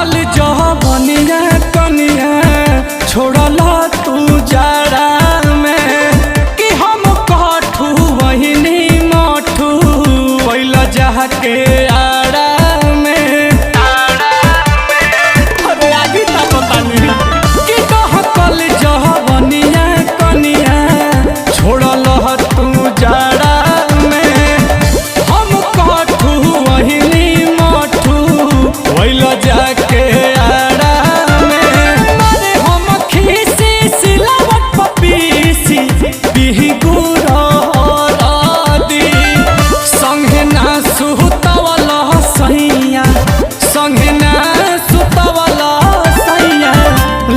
कहकल जवनिया कनिया छोड़ला तू जाड़ा में कि हम कठू वहीनी मठू वैल जाके आड़ा में अरे आगे ता पता नहीं कि कहकल जवनिया कनिया छोड़ला तू जाड़ा में हम कठू वहीनी मठू वैल जाके आड़ा में मारे हम खीसी सिलावट पपीसी बिही गुरदी संगे ना सुतवला सैया संगे ना सुतवला सैया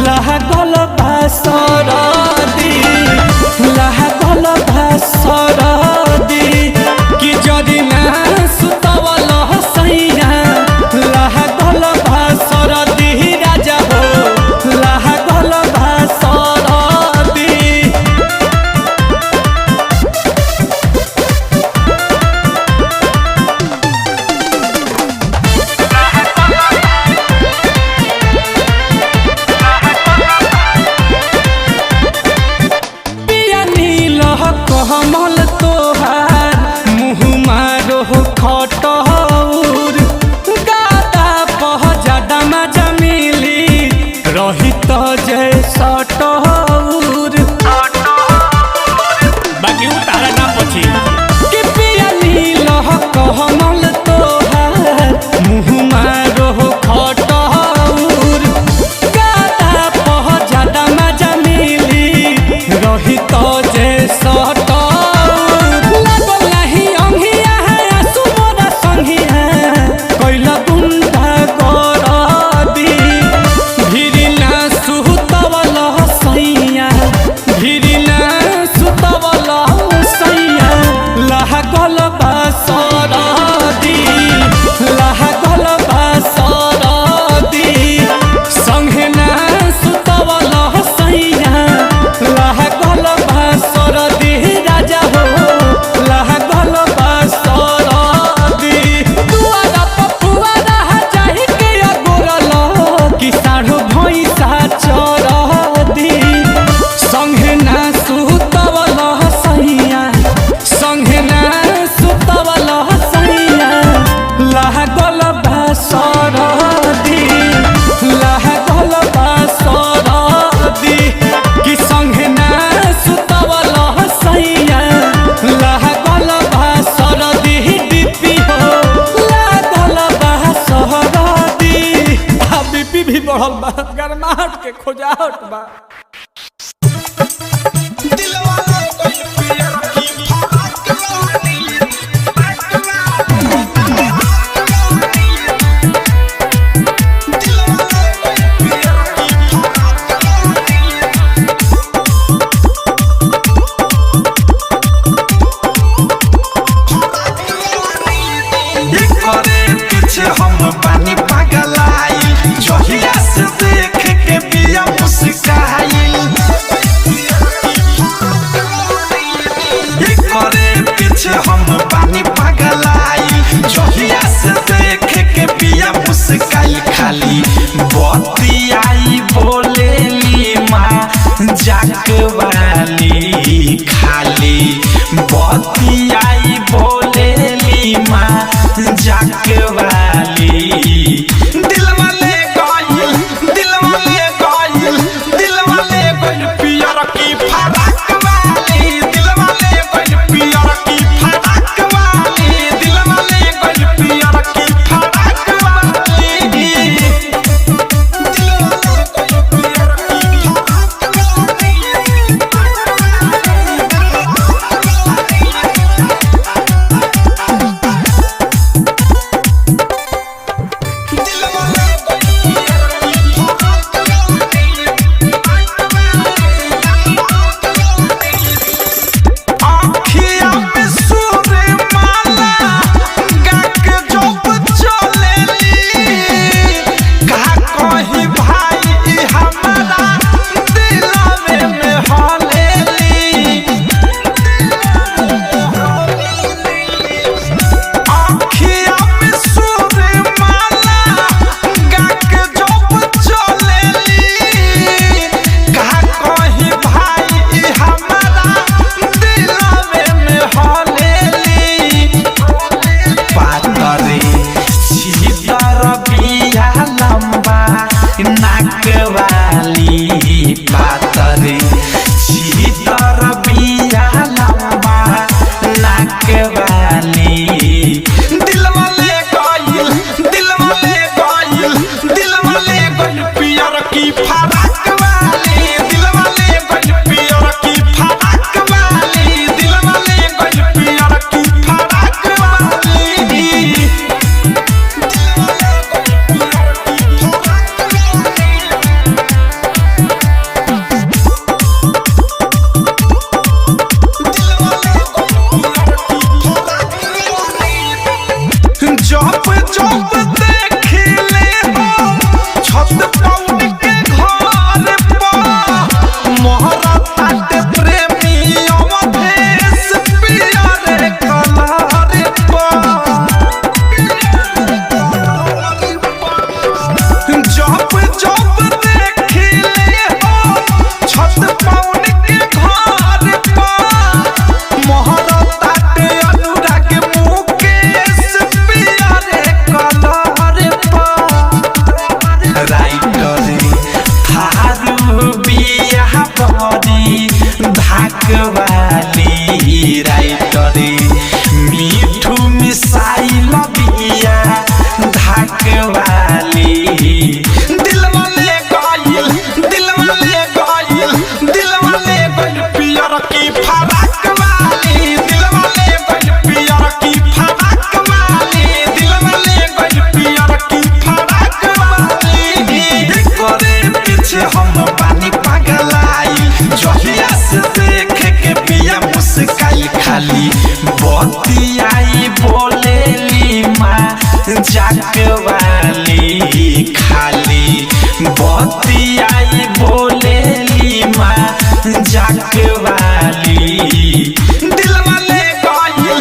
लागल भासरदी लागल भासरदी कि जदि ना सुतवला सैया लागल भासरदी राजा हो लागल भासरदी पिया नील कमल तोहार मुँह मारो खटौर गादा पह जादा मजा मिली रही तो जय सटौर बाकी उतारा ना पछी कि पिया नील कमल तोहार मुँह मारो खटौर गादा पह जादा मजा मिली रही तो जे सटौर लागल नाही अंगिया आसु मोरा संगिया कैला गुंडा गरदी भिरी ना सुतवला सैया भिरी ना सुतवला सैया लागल बासरदी लागल बासरदी संगे ना सुतवला सैया लागल बासरदी राजा हो लागल बासरदी दुआरा पपुआरा जाहि के अगोरल कि साढ़ो भैंसा चरदी संगे ना सुतवला सैया संगे ना सुतवला सैया लागल बासरदी लागल बासरदी कि संगे ना सुतवला सैया लागल बासरदी डिपी हो लागल बासरदी आ बीपी भी बढ़ल बा गरमाहट के खोजाहट बा करे पीछे हम पानी पगलाई जहिया से देख के पिया मुस्काई करे पीछे हम पानी पगलाई जहिया से देख के पिया मुस्काई खाली बतियाई बोलेली माँ जाक वाली खाली बतियाई बोलेली माँ जाक वाली दिल वाले गइल पियर की फराक वाली दिल वाले गइल पियर की फराक वाली दिल वाले गइल पियर की फराक वाली दिल वाले गइल पियर की फराक वाली नाक वाली पातर चीतर बिया लंबा नाक वाली दिलवा ले गइल पियर की फराक वाली दिलवा ले गइल पियर की फराक वाली दिलवा ले गइल पियर की फराक वाली जब देखले छत पौन के घर पर मोहरा ताट प्रेमी अवधेश पियर कलर पर जब देखले छत पौन के घर पर मोहरा ताट अनुराग मुकेश पियर कलर पर राइटर थारू बिया बड़ी धाक वाली राइटर मीठू मिसाइल बिया धाक वाली दिलवा ले गइल पियर की फराक वाली दिलवा ले गइल पियर की फराक वाली दिलवा ले गइल पियर की फराक वाली करे पीछे हम पानी पगलाई जहिया से देख के पिया मुस्काई खाली बतियाई बोलेली माँ जाक वाली खाली बतियाई बोलेली माँ जाक वाली दिलवा ले गइल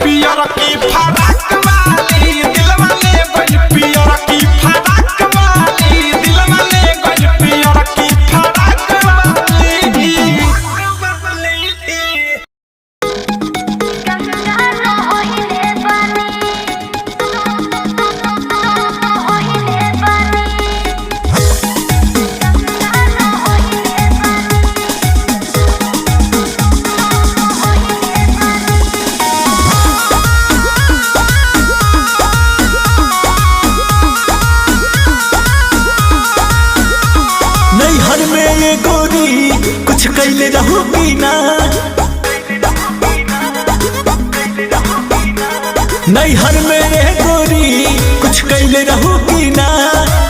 पियर की फराक वाली दिलवा ले गइल पियर की फराक वाली दिलवा ले गइल पियर की फराक वाली नैहर में ये गोरी कुछ कैले रहू की ना नैहर में ये गोरी कुछ कैले रहू की ना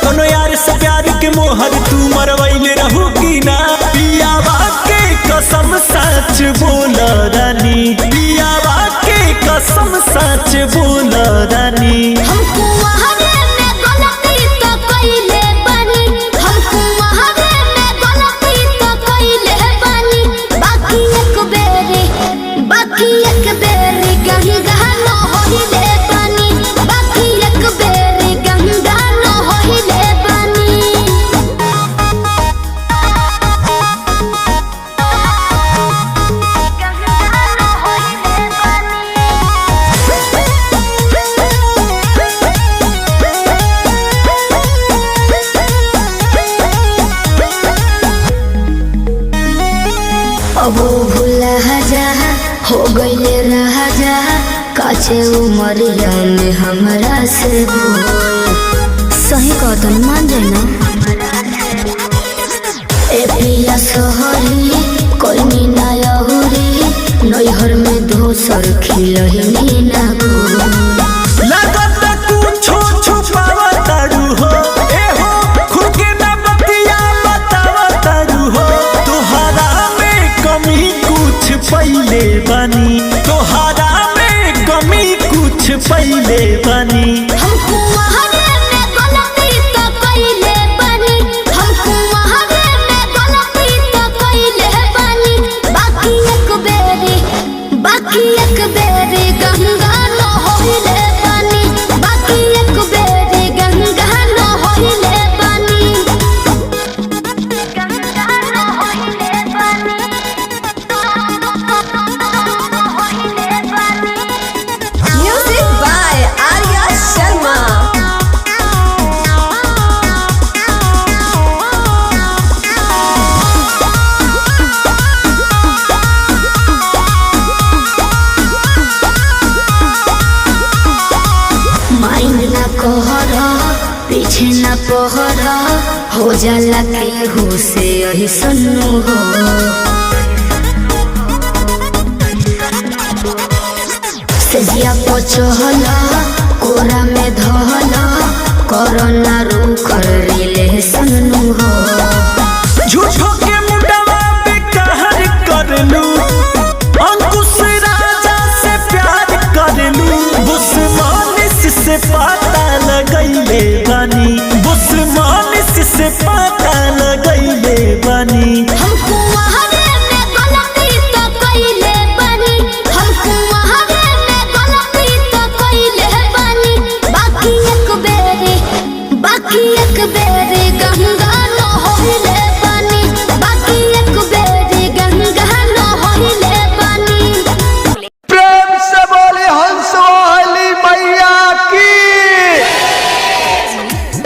कोनो यार से प्यार के मोहर तू मरवैले रहू की ना पियावा के कसम सच बोल रानी पियावा के कसम सच बोल रानी हमको वहारे में गलती तो कइले बानी हमको वहारे में गलती तो कइले बानी बाकी एक बेरी गंगा न होइले बानी बाकी एक बेरी गंगा न होइले बानी अब भूला जा हो गइले रहा जा काचे उमरिया में हमरा से सही कहतन मान जाए ना ए पिया सोहरी कोई मीना यहुरी नैहर में दोसर खिलही ना लगत कुछो छुपावा तारू हो ए हो खुद के ना बतिया बतावा तारू हो तोहरा में कमी कुछ पहिले बनी तोहरा में कमी कुछ पहिले बनी हमको वहारे में गलती तो कइले बानी हमको वहारे में गलती तो कइले बानी बाकी एक बेरी गंगा न होइले पीछे न पहरा हो जाला केहू से यही सन्नु हो। सजिया पचहला कोरा में धहला कोरोना रूख रिले सन्नु हो। झूठो के मुंडवा पे कहर कर लू, अंकुश राजा से प्यार कर लू, बुस्मानिस से पता लगैले बानी, बुस्मानिस से पता लगैले बानी। हमको वहारे में गलती तो कइले बानी, हमको वहारे में गलती तो कइले बानी। बाकी एक बेरी गंगा न होइले बानी, बाकी एक बेरी गंगा न होइले बानी। प्रेम से बोले हंस वाली मैया की।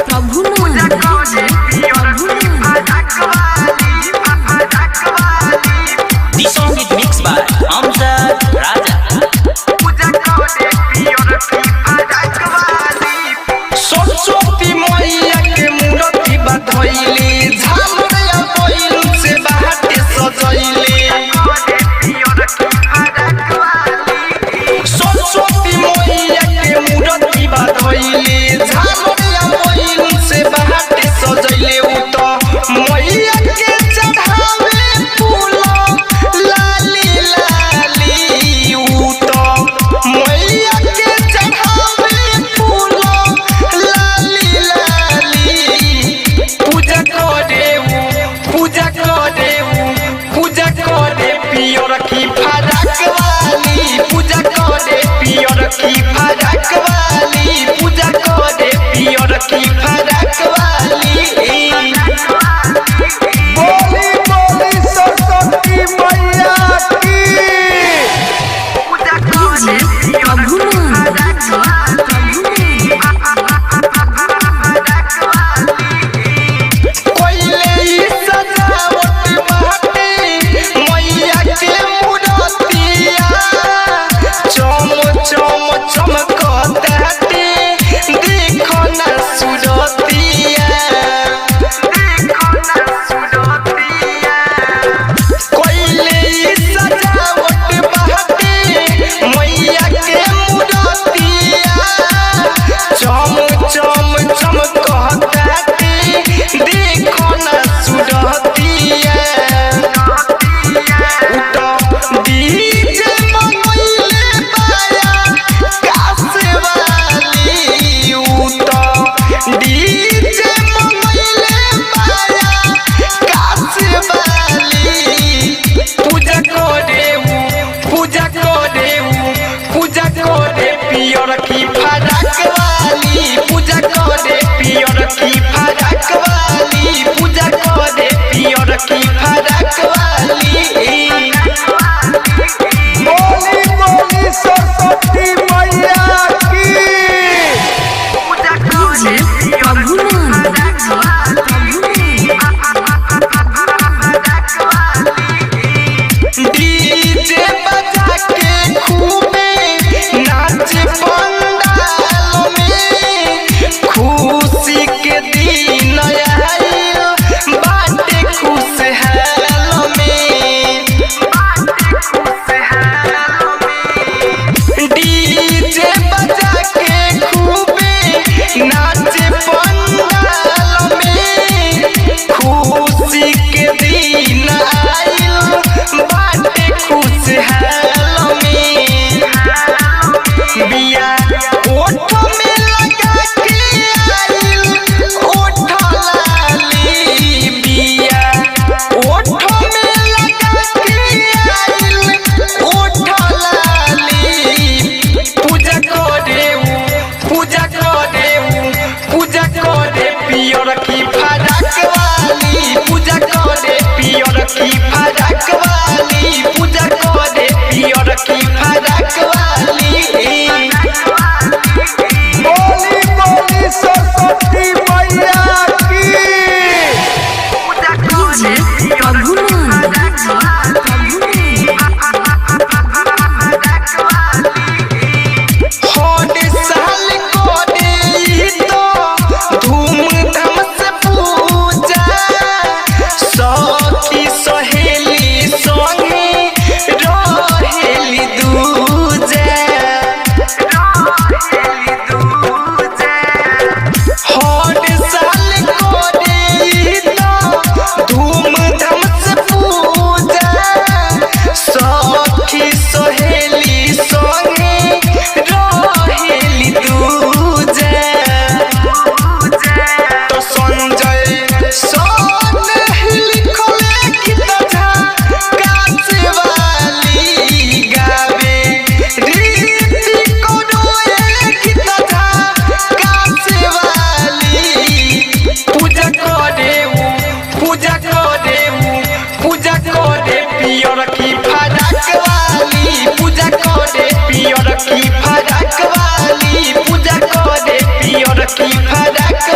प्रभु This song is mixed by Amjad Raja. Saraswati मैया के मूर्ति बधैली, झालरिया बैलून से बाटे सजैली। सरस्वती मैया के मूर्ति बधैली, झालरिया बैलून से बाटे सजैली। उ तो मैया के चढ़ावे फूल लाली लाली, उ तो मैया के चढ़ावे फूल लाली लाली। पूजा करे पियर की फराक वाली, पूजा करे पियर की फराक वाली, पूजा करे पियर की फराक वाली। बोली बोली सरस्वती मैया की। कोइले ई सजावट बाटे मैया के मूर्तिया, चम चम चमकताटे देखो ना सुरतिया। कोइले ई सजावट बाटे मैया के मूर्तिया, चम चम चमकताटे देखो ना सुरतिया। उतो डीजे मंगइले बाया कासे वाली, उतो डीजे मंगइले बाया कासे वाली। पूजा करे पियर की फराक वाली, पूजा करे पियर की फराक वाली, पूजा करे पियर की फराक वाली। बोली बोली सरस्वती मैया की। डीजे बजा के खूबे नाच पंडाल में, खुशी के दिन आइल बाटे खुशहाल में। डीजे बजा के खूबे नाच पंडाल में, खुशी के दिन आइल बाटे खुशहाल में। बिया ओठ में लगा के आइल ओठ लाली, बिया ओठ में लगा के आइल ओठ लाली। पूजा करे पियर की फराक वाली, पूजा करे पियर की फराक वाली, पूजा करे पियर की फराक वाली। बोली बोली सरस्वती मैया की। हर साल करे ई तो की फरक